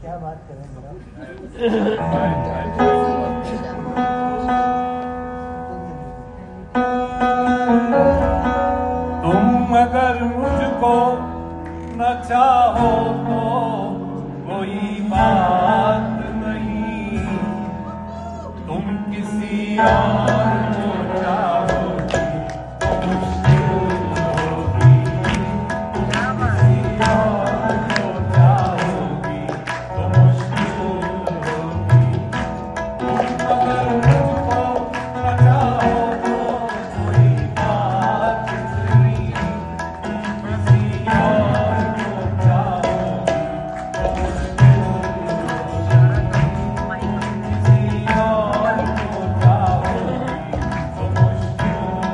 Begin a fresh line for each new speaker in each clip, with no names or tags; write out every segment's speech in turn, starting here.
क्या बात करें जरा।
तुम अगर मुझको न चाहो तो कोई बात नहीं, तुम किसी और को चाहोगी तो मुश्किल होगी, तुम किसी और को चाहोगी तो मुश्किल होगी। तुम अगर मुझको न चाहो तो कोई बात नहीं, तुम किसी और को चाहोगी तो मुश्किल होगी, किसी और को चाहोगी तो मुश्किल होगी।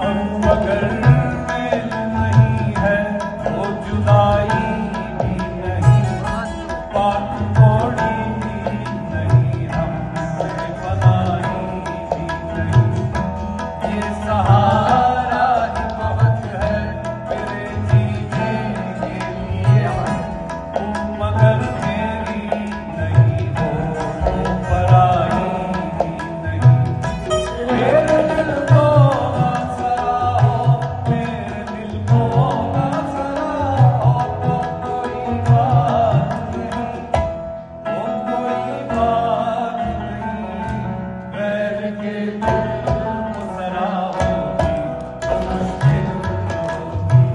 अब अगर मेल नहीं है तो जुदाई भी नहीं, बात थोड़ी भी नहीं, हमसे बनाई भी नहीं। ये सहारा ही बहुत है मेरे जीने के लिए, तुम अगर मेरी नहीं हो तो पराई भी नहीं। मेरे दिल को आसरा हो, मेरे दिल को आसरा हो तो कोई बात नहीं, तो कोई बात नहीं। बैर के दिल को सरा होगी तो मुश्किल होगी,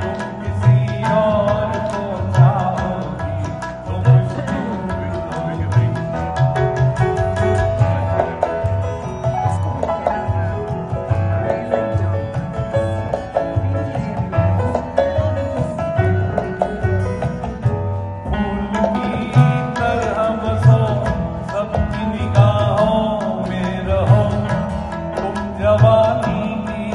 तुम किसी और को चाहोगी तो मुश्किल होगी। फूल की तरह बसो सबकी निगाहों में रहो, तुम जवानी की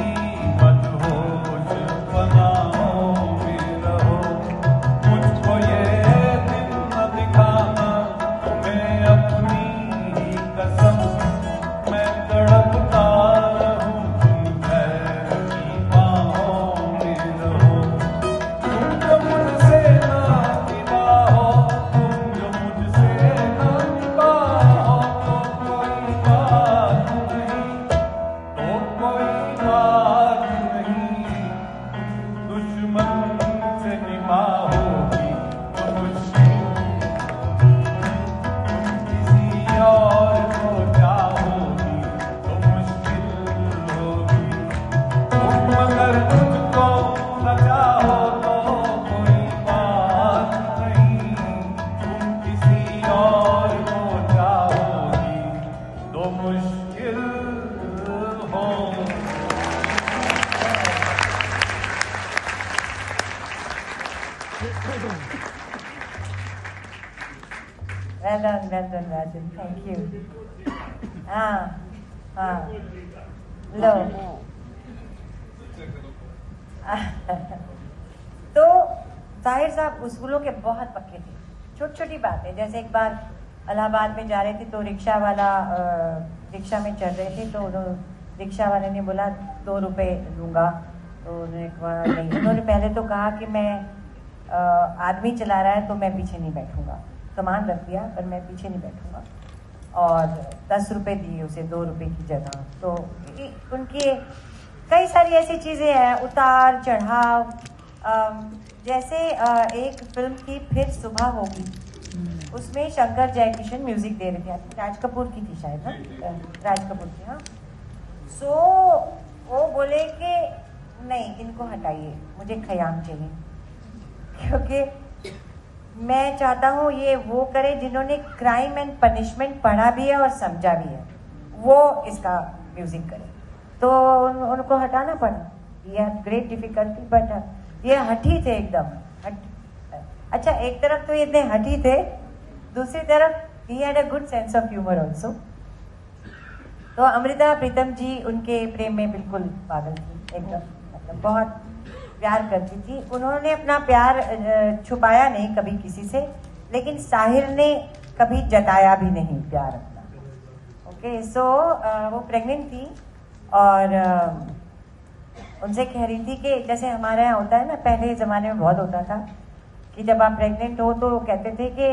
मदहोश पनाहों में रहो। मुझको ये दिन न दिखाना तुम्हें अपनी ही कसम, मैं तड़पता रहूं तुम खैर की बाहों में रहो। तुम जो मुझसे ना निभाओ, तुम जो मुझसे ना निभाओ तो कोई बात नहीं, तो कोई बात नहीं। दुश्मन से निभाओगी तो मुश्किल होगी, किसी और को चाहोगी तो मुश्किल होगी। तुम अगर मुझको न चाहो तो कोई बात नहीं, तुम किसी और को चाहोगी तो मुश्किल होगी।
Well done, Rajan. Thank you. हाँ, लो। तो ताहिर साहब उसूलों के बहुत पक्के थे। छोटी छोटी बातें, जैसे एक बार इलाहाबाद में जा रहे थे तो रिक्शा वाला रिक्शा में चढ़ रहे थे, तो रिक्शा वाले ने बोला 2 रुपए लूँगा, तो उन्होंने कहा नहीं। उन्होंने पहले तो कहा कि मैं आदमी चला रहा है तो मैं पीछे नहीं बैठूंगा, सामान रख दिया पर मैं पीछे नहीं बैठूंगा, और 10 रुपए दिए उसे 2 रुपए की जगह। तो उनकी कई सारी ऐसी चीज़ें हैं, उतार चढ़ाव। जैसे एक फिल्म की फिर सुबह होगी, उसमें शंकर जयकिशन म्यूजिक दे रहे थे, राज कपूर की थी शायद, ना राज कपूर की, हाँ। सो वो बोले कि नहीं, इनको हटाइए, मुझे खयाम चाहिए, क्योंकि मैं चाहता हूँ ये वो करे जिन्होंने क्राइम एंड पनिशमेंट पढ़ा भी है और समझा भी है, वो इसका म्यूजिक करे। तो उनको हटाना पड़ा, ये ग्रेट डिफिकल्टी, बट ये हठी थे एकदम अच्छा, एक तरफ तो ये इतने हठी थे, दूसरी तरफ he had a good sense of humour also. तो अमृता प्रीतम जी उनके प्रेम में बिल्कुल पागल थी एकदम, मतलब बहुत प्यार करती थी। उन्होंने अपना प्यार छुपाया नहीं कभी किसी से, लेकिन साहिर ने कभी जताया भी नहीं प्यार अपना। ओके, सो वो प्रेग्नेंट थी और उनसे कह रही थी कि जैसे हमारे यहाँ होता है ना, पहले ज़माने में बहुत होता था कि जब आप प्रेग्नेंट हो तो कहते थे कि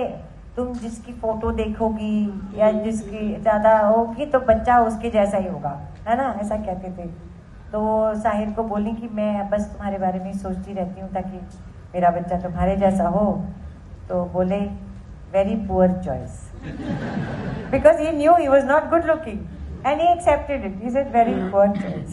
तुम जिसकी फोटो देखोगी या जिसकी ज़्यादा होगी तो बच्चा उसके जैसा ही होगा, है ना, ऐसा कहते थे। तो साहिर को बोली कि मैं बस तुम्हारे बारे में सोचती रहती हूँ ताकि मेरा बच्चा तुम्हारे जैसा हो। तो बोले very poor choice, because he new he was not good looking and he accepted it, he said very poor choice.